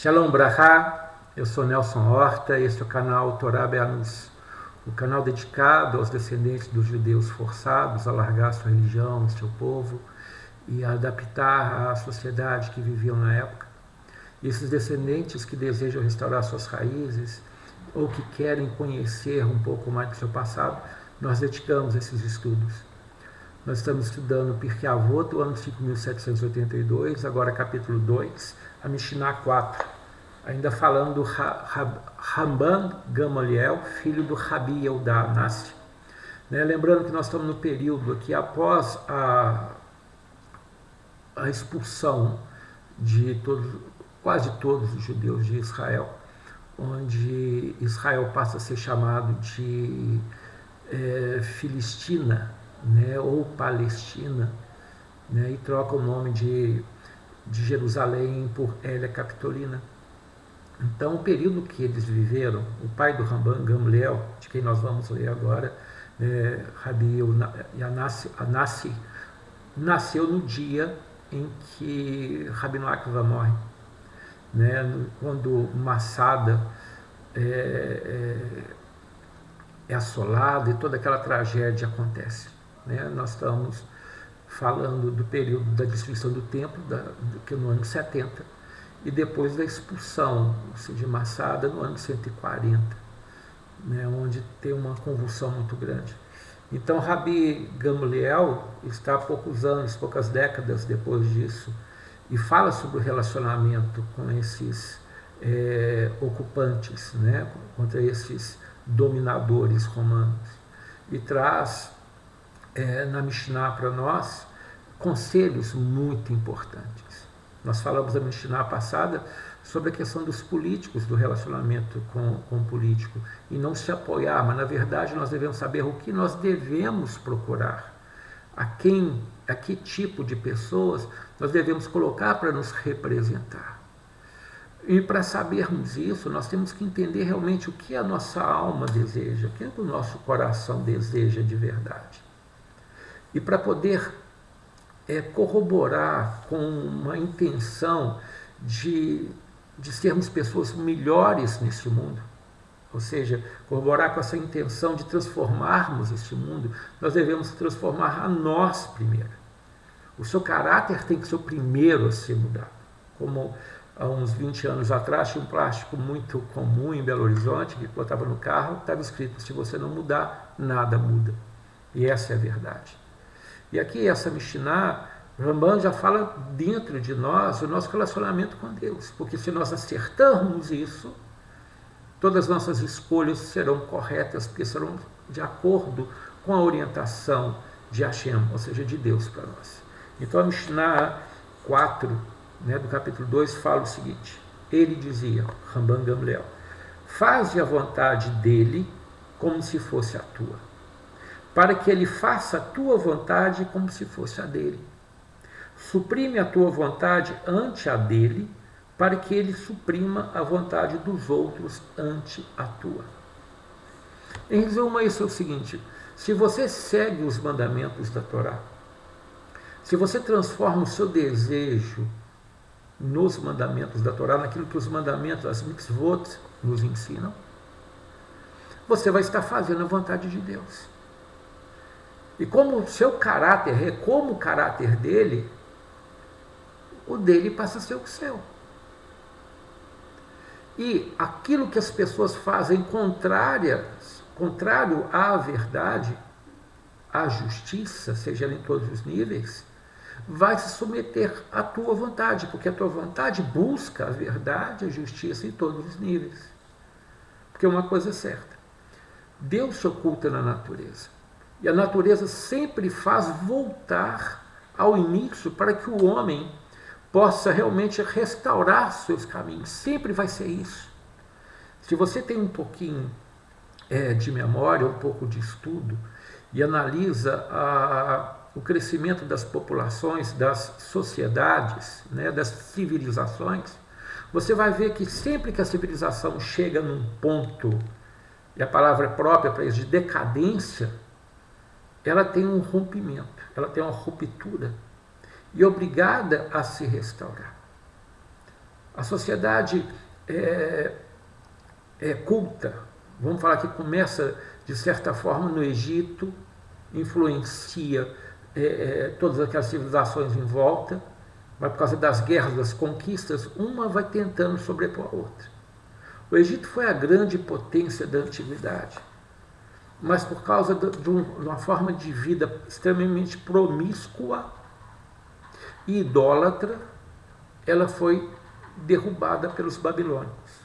Shalom Brachá, eu sou Nelson Horta, este é o canal Torá Be'anus, o canal dedicado aos descendentes dos judeus forçados a largar sua religião, seu povo e a adaptar à sociedade que viviam na época. E esses descendentes que desejam restaurar suas raízes ou que querem conhecer um pouco mais do seu passado, nós dedicamos esses estudos. Nós estamos estudando Pirkei Avot, ano 5782, agora capítulo 2, a Mishnah 4, ainda falando do Ramban Gamaliel, filho do Rabi Yehuda Anassi. Lembrando que nós estamos no período aqui após a expulsão de quase todos os judeus de Israel, onde Israel passa a ser chamado de Filistina, ou Palestina, e troca o nome de Jerusalém por Hélia Capitolina. Então, o período que eles viveram, o pai do Ramban Gamaliel, de quem nós vamos ler agora, Rabi Anassi, nasceu no dia em que Rabino Akiva morre, quando Massada é assolada e toda aquela tragédia acontece. Nós estamos falando do período da destruição do templo, que é no ano 70, e depois da expulsão de Massada no ano 140, onde tem uma convulsão muito grande. Então, Rabi Gamaliel está há poucas décadas depois disso, e fala sobre o relacionamento com esses ocupantes, contra esses dominadores romanos, e traz na Mishnah para nós conselhos muito importantes. Nós falamos na Mishnah passada sobre a questão dos políticos, do relacionamento com o político, e não se apoiar, mas na verdade nós devemos saber o que nós devemos procurar, a que tipo de pessoas nós devemos colocar para nos representar. E para sabermos isso, nós temos que entender realmente o que a nossa alma deseja, o que o nosso coração deseja de verdade. E para poder corroborar com uma intenção de sermos pessoas melhores neste mundo, ou seja, corroborar com essa intenção de transformarmos este mundo, nós devemos transformar a nós primeiro. O seu caráter tem que ser o primeiro a ser mudado. Como há uns 20 anos atrás, tinha um plástico muito comum em Belo Horizonte, que botava no carro, estava escrito: se você não mudar, nada muda. E essa é a verdade. E aqui, essa Mishnah, Ramban já fala dentro de nós o nosso relacionamento com Deus, porque se nós acertarmos isso, todas as nossas escolhas serão corretas, porque serão de acordo com a orientação de Hashem, ou seja, de Deus para nós. Então a Mishnah 4, do capítulo 2, fala o seguinte: ele dizia, Ramban Gamaliel, faze a vontade dele como se fosse a tua, para que ele faça a tua vontade como se fosse a dele. Suprime a tua vontade ante a dele, para que ele suprima a vontade dos outros ante a tua. Em resumo, isso é o seguinte: se você segue os mandamentos da Torá, se você transforma o seu desejo nos mandamentos da Torá, naquilo que os mandamentos, as mitzvot, nos ensinam, você vai estar fazendo a vontade de Deus. E como o seu caráter é como o caráter dele, o dele passa a ser o seu. E aquilo que as pessoas fazem contrário à verdade, à justiça, seja ela em todos os níveis, vai se submeter à tua vontade, porque a tua vontade busca a verdade, a justiça em todos os níveis. Porque uma coisa é certa: Deus se oculta na natureza. E a natureza sempre faz voltar ao início para que o homem possa realmente restaurar seus caminhos. Sempre vai ser isso. Se você tem um pouquinho de memória, um pouco de estudo, e analisa o crescimento das populações, das sociedades, das civilizações, você vai ver que sempre que a civilização chega num ponto, e a palavra própria para isso, de decadência, ela tem um rompimento, ela tem uma ruptura, e é obrigada a se restaurar. A sociedade culta, vamos falar que começa de certa forma no Egito, influencia todas aquelas civilizações em volta, mas por causa das guerras, das conquistas, uma vai tentando sobrepor a outra. O Egito foi a grande potência da antiguidade, mas por causa de uma forma de vida extremamente promíscua e idólatra, ela foi derrubada pelos babilônicos,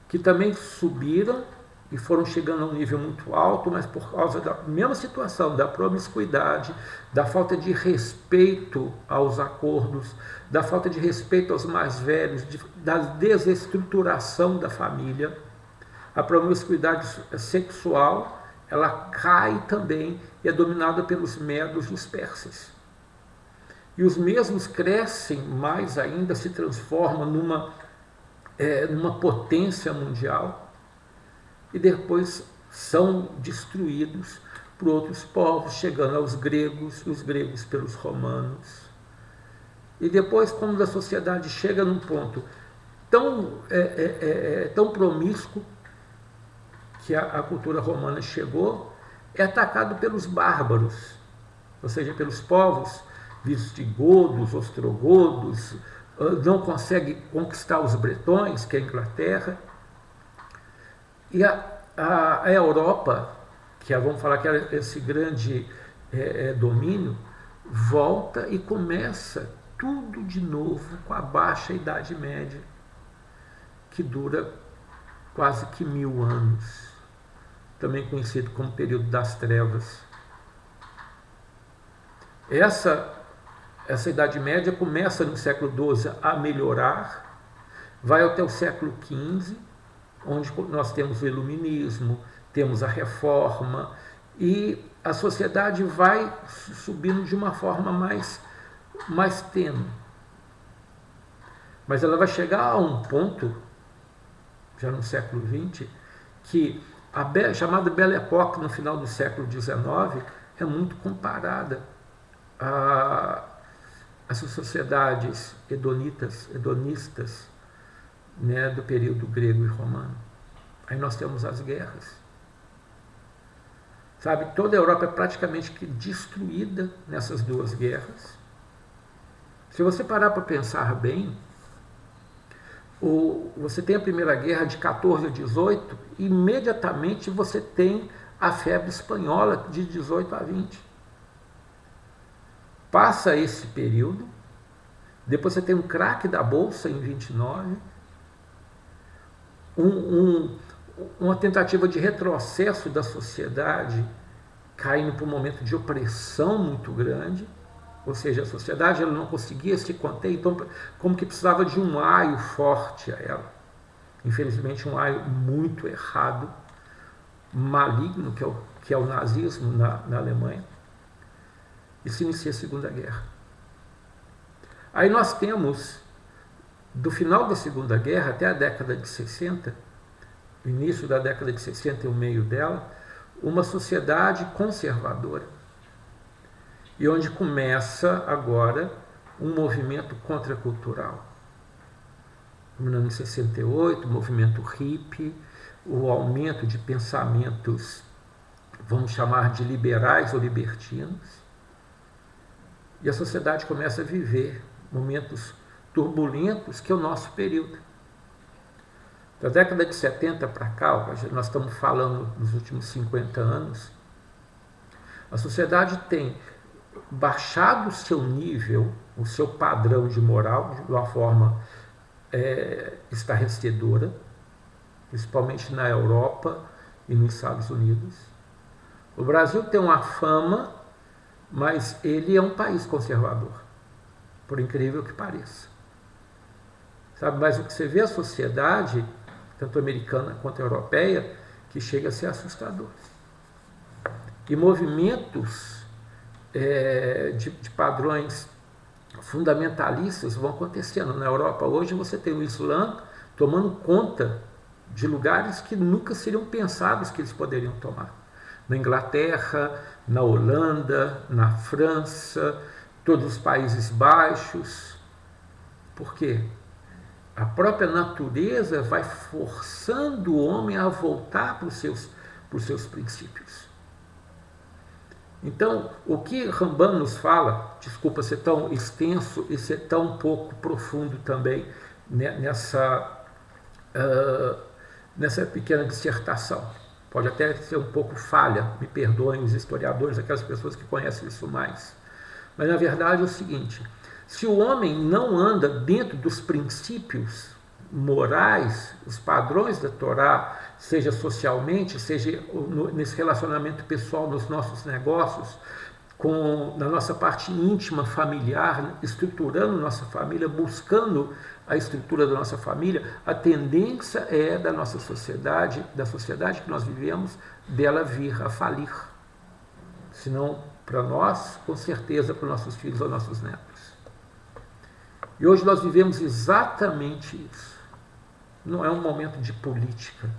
que também subiram e foram chegando a um nível muito alto, mas por causa da mesma situação, da promiscuidade, da falta de respeito aos acordos, da falta de respeito aos mais velhos, da desestruturação da família, a promiscuidade sexual, ela cai também e é dominada pelos medos dos persas. E os mesmos crescem mais ainda, se transformam numa potência mundial, e depois são destruídos por outros povos, chegando aos gregos, os gregos pelos romanos. E depois, quando a sociedade chega num ponto tão promíscuo que a cultura romana chegou, é atacado pelos bárbaros, ou seja, pelos povos visigodos, ostrogodos, não consegue conquistar os bretões, que é a Inglaterra. E a Europa, vamos falar que era esse grande domínio, volta e começa tudo de novo com a Baixa Idade Média, que dura quase que 1000 anos, também conhecido como período das trevas. Essa Idade Média começa no século XII a melhorar, vai até o século XV, onde nós temos o iluminismo, temos a reforma, e a sociedade vai subindo de uma forma mais tênue. Mas ela vai chegar a um ponto, já no século XX, que a chamada Belle Époque, no final do século XIX, é muito comparada às sociedades hedonistas, né, do período grego e romano. Aí nós temos as guerras. Sabe, toda a Europa é praticamente que destruída nessas duas guerras. Se você parar para pensar bem, você tem a Primeira Guerra de 14 a 18, e imediatamente você tem a febre espanhola de 18 a 20. Passa esse período, depois você tem um craque da Bolsa em 29, uma tentativa de retrocesso da sociedade, caindo para um momento de opressão muito grande, ou seja, a sociedade ela não conseguia se conter, então como que precisava de um aio forte a ela. Infelizmente um aio muito errado, maligno, que é o nazismo na Alemanha, e se inicia a Segunda Guerra. Aí nós temos, do final da Segunda Guerra até a década de 60, início da década de 60 e o meio dela, uma sociedade conservadora. E onde começa agora um movimento contracultural. Em 68, o movimento hippie, o aumento de pensamentos, vamos chamar de liberais ou libertinos, e a sociedade começa a viver momentos turbulentos, que é o nosso período. Da década de 70 para cá, nós estamos falando dos últimos 50 anos, a sociedade tem baixado o seu nível, o seu padrão de moral, de uma forma estarrecedora, principalmente na Europa e nos Estados Unidos. O Brasil tem uma fama, mas ele é um país conservador, por incrível que pareça. Sabe, mas o que você vê a sociedade, tanto americana quanto europeia, que chega a ser assustador. E movimentos de padrões fundamentalistas vão acontecendo. Na Europa hoje você tem o Islã tomando conta de lugares que nunca seriam pensados que eles poderiam tomar. Na Inglaterra, na Holanda, na França, todos os Países Baixos. Por quê? A própria natureza vai forçando o homem a voltar para os seus princípios. Então, o que Rambam nos fala, desculpa ser tão extenso e ser tão pouco profundo também nessa pequena dissertação. Pode até ser um pouco falha, me perdoem os historiadores, aquelas pessoas que conhecem isso mais. Mas, na verdade, é o seguinte: se o homem não anda dentro dos princípios morais, os padrões da Torá, seja socialmente, seja nesse relacionamento pessoal, nos nossos negócios, na nossa parte íntima, familiar, estruturando nossa família, buscando a estrutura da nossa família, a tendência é da nossa sociedade, da sociedade que nós vivemos, dela vir a falir. Se não para nós, com certeza para os nossos filhos ou nossos netos. E hoje nós vivemos exatamente isso. Não é um momento de política,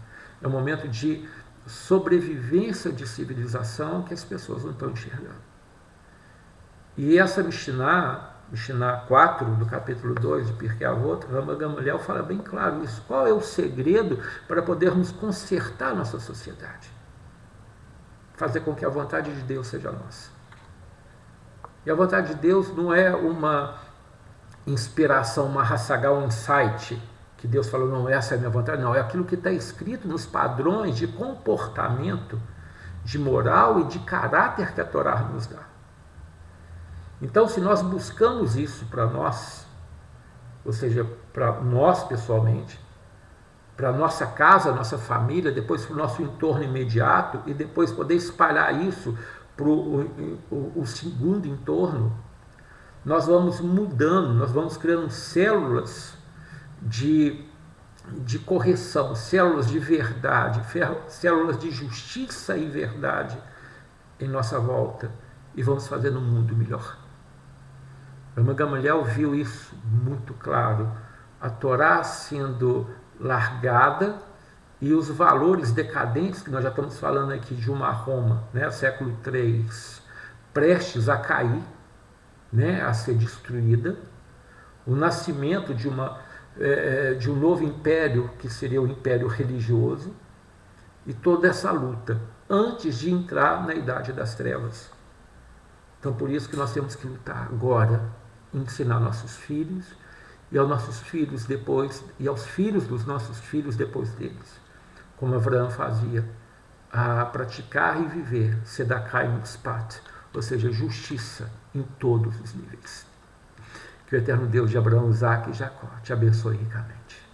é um momento de sobrevivência de civilização que as pessoas não estão enxergando. E essa Mishnah 4, do capítulo 2 de Pirkei Avot, Rambam Gamaliel fala bem claro isso. Qual é o segredo para podermos consertar a nossa sociedade? Fazer com que a vontade de Deus seja nossa. E a vontade de Deus não é uma inspiração, uma hassagá, um insight, que Deus falou, não, essa é a minha vontade, não, é aquilo que está escrito nos padrões de comportamento, de moral e de caráter que a Torá nos dá. Então, se nós buscamos isso para nós, ou seja, para nós pessoalmente, para a nossa casa, nossa família, depois para o nosso entorno imediato e depois poder espalhar isso para o segundo entorno, nós vamos mudando, nós vamos criando células de correção, células de verdade, células de justiça e verdade em nossa volta e vamos fazendo um mundo melhor. Rambam Gamaliel viu isso muito claro, a Torá sendo largada e os valores decadentes, que nós já estamos falando aqui de uma Roma, né, século III, prestes a cair, né, a ser destruída, o nascimento de um novo império, que seria o império religioso, e toda essa luta, antes de entrar na Idade das Trevas. Então, por isso que nós temos que lutar agora, ensinar nossos filhos, e aos nossos filhos depois, e aos filhos dos nossos filhos depois deles, como Abraão fazia, a praticar e viver Sedakai Mitzpat, ou seja, justiça em todos os níveis. Que o eterno Deus de Abraão, Isaque e Jacó te abençoe ricamente.